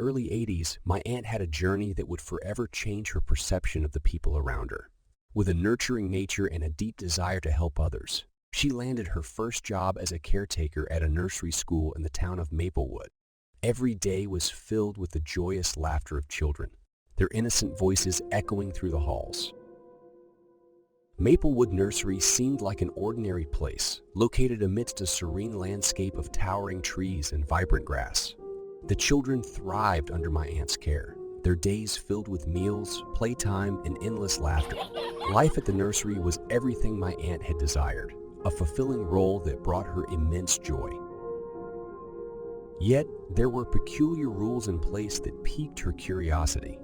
early 80s, my aunt had a journey that would forever change her perception of the people around her. With a nurturing nature and a deep desire to help others, she landed her first job as a caretaker at a nursery school in the town of Maplewood. Every day was filled with the joyous laughter of children, their innocent voices echoing through the halls. Maplewood Nursery seemed like an ordinary place, located amidst a serene landscape of towering trees and vibrant grass. The children thrived under my aunt's care, their days filled with meals, playtime, and endless laughter. Life at the nursery was everything my aunt had desired, a fulfilling role that brought her immense joy. Yet, there were peculiar rules in place that piqued her curiosity.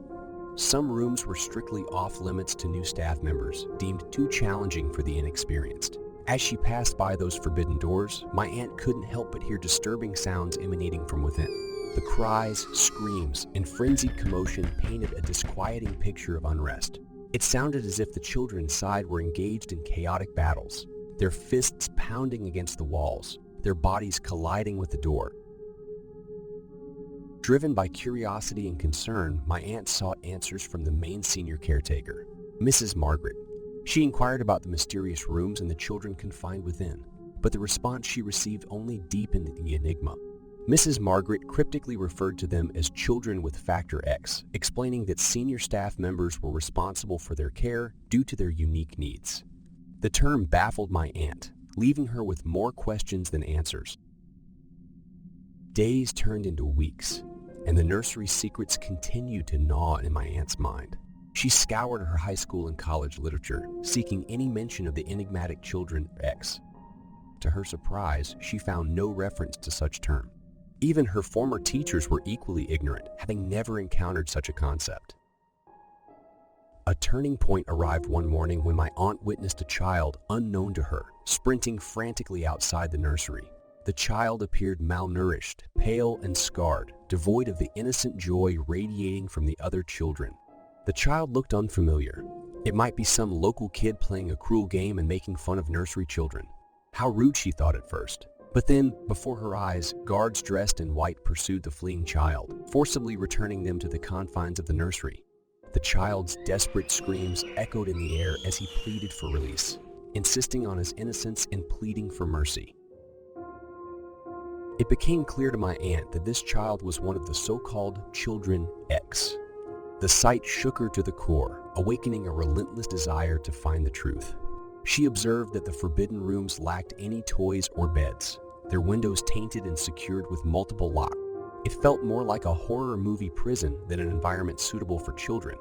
Some rooms were strictly off-limits to new staff members, deemed too challenging for the inexperienced. As she passed by those forbidden doors, my aunt couldn't help but hear disturbing sounds emanating from within. The cries, screams, and frenzied commotion painted a disquieting picture of unrest. It sounded as if the children inside were engaged in chaotic battles, their fists pounding against the walls, their bodies colliding with the door. Driven by curiosity and concern, my aunt sought answers from the main senior caretaker, Mrs. Margaret. She inquired about the mysterious rooms and the children confined within, but the response she received only deepened the enigma. Mrs. Margaret cryptically referred to them as children with Factor X, explaining that senior staff members were responsible for their care due to their unique needs. The term baffled my aunt, leaving her with more questions than answers. Days turned into weeks, and the nursery's secrets continued to gnaw in my aunt's mind. She scoured her high school and college literature, seeking any mention of the enigmatic children X. To her surprise, she found no reference to such term. Even her former teachers were equally ignorant, having never encountered such a concept. A turning point arrived one morning when my aunt witnessed a child unknown to her, sprinting frantically outside the nursery. The child appeared malnourished, pale and scarred, devoid of the innocent joy radiating from the other children. The child looked unfamiliar. It might be some local kid playing a cruel game and making fun of nursery children. How rude, she thought at first. But then, before her eyes, guards dressed in white pursued the fleeing child, forcibly returning them to the confines of the nursery. The child's desperate screams echoed in the air as he pleaded for release, insisting on his innocence and pleading for mercy. It became clear to my aunt that this child was one of the so-called Children X. The sight shook her to the core, awakening a relentless desire to find the truth. She observed that the forbidden rooms lacked any toys or beds, their windows tainted and secured with multiple locks. It felt more like a horror movie prison than an environment suitable for children.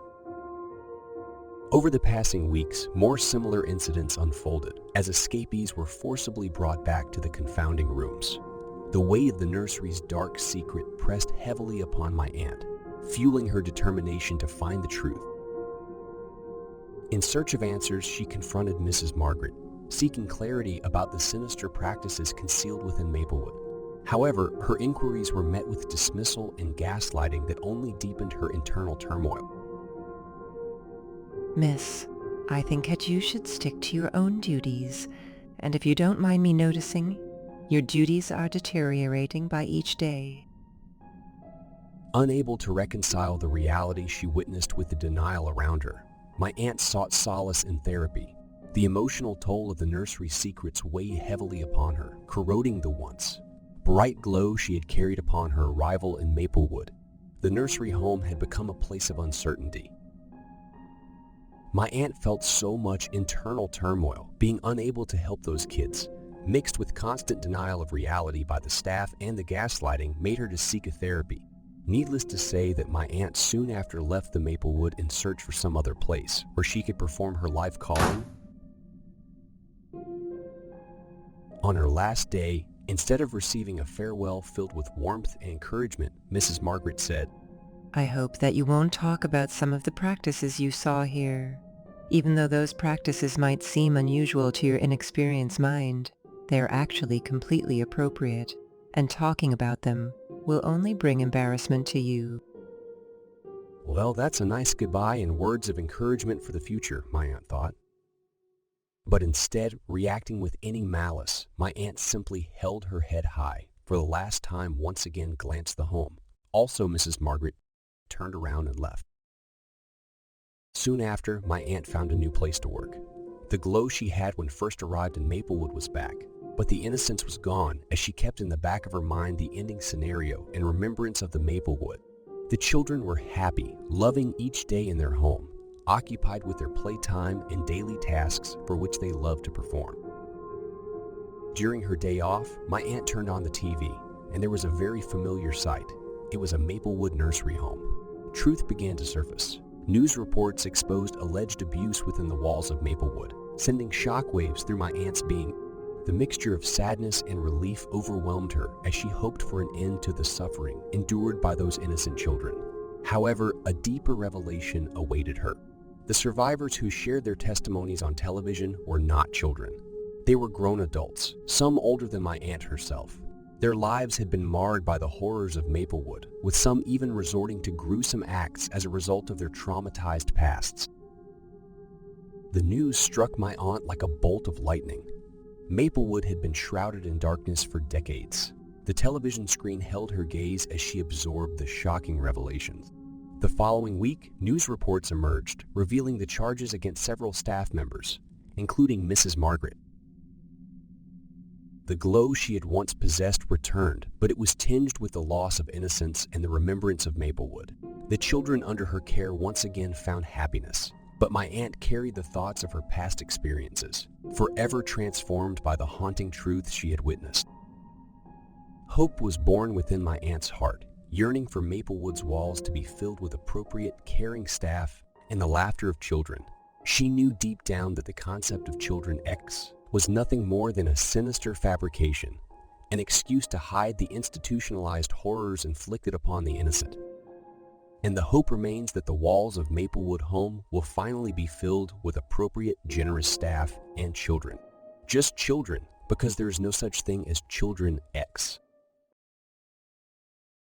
Over the passing weeks, more similar incidents unfolded as escapees were forcibly brought back to the confounding rooms. The weight of the nursery's dark secret pressed heavily upon my aunt, fueling her determination to find the truth. In search of answers, she confronted Mrs. Margaret, seeking clarity about the sinister practices concealed within Maplewood. However, her inquiries were met with dismissal and gaslighting that only deepened her internal turmoil. Miss, I think that you should stick to your own duties, and if you don't mind me noticing, your duties are deteriorating by each day. Unable to reconcile the reality she witnessed with the denial around her, my aunt sought solace in therapy. The emotional toll of the nursery secrets weighed heavily upon her, corroding the once bright glow she had carried upon her arrival in Maplewood. The nursery home had become a place of uncertainty. My aunt felt so much internal turmoil, being unable to help those kids, mixed with constant denial of reality by the staff and the gaslighting, made her to seek a therapy. Needless to say that my aunt soon after left the Maplewood in search for some other place where she could perform her life calling. On her last day, instead of receiving a farewell filled with warmth and encouragement, Mrs. Margaret said, I hope that you won't talk about some of the practices you saw here. Even though those practices might seem unusual to your inexperienced mind, they are actually completely appropriate, and talking about them will only bring embarrassment to you. Well, that's a nice goodbye and words of encouragement for the future, my aunt thought. But instead, reacting with any malice, my aunt simply held her head high, for the last time once again glanced the home, Also, Mrs. Margaret turned around and left. Soon after, my aunt found a new place to work. The glow she had when first arrived in Maplewood was back, but the innocence was gone as she kept in the back of her mind the ending scenario in remembrance of the Maplewood. The children were happy, loving each day in their home, occupied with their playtime and daily tasks for which they loved to perform. During her day off, my aunt turned on the TV, and there was a very familiar sight. It was a Maplewood nursery home. Truth began to surface. News reports exposed alleged abuse within the walls of Maplewood, sending shockwaves through my aunt's being. The mixture of sadness and relief overwhelmed her as she hoped for an end to the suffering endured by those innocent children. However, a deeper revelation awaited her. The survivors who shared their testimonies on television were not children. They were grown adults, some older than my aunt herself. Their lives had been marred by the horrors of Maplewood, with some even resorting to gruesome acts as a result of their traumatized pasts. The news struck my aunt like a bolt of lightning. Maplewood had been shrouded in darkness for decades. The television screen held her gaze as she absorbed the shocking revelations. The following week, news reports emerged, revealing the charges against several staff members, including Mrs. Margaret. The glow she had once possessed returned, but it was tinged with the loss of innocence and the remembrance of Maplewood. The children under her care once again found happiness, but my aunt carried the thoughts of her past experiences, forever transformed by the haunting truth she had witnessed. Hope was born within my aunt's heart, yearning for Maplewood's walls to be filled with appropriate, caring staff and the laughter of children. She knew deep down that the concept of Children X was nothing more than a sinister fabrication, an excuse to hide the institutionalized horrors inflicted upon the innocent. And the hope remains that the walls of Maplewood Home will finally be filled with appropriate, generous staff and children. Just children, because there is no such thing as Children X.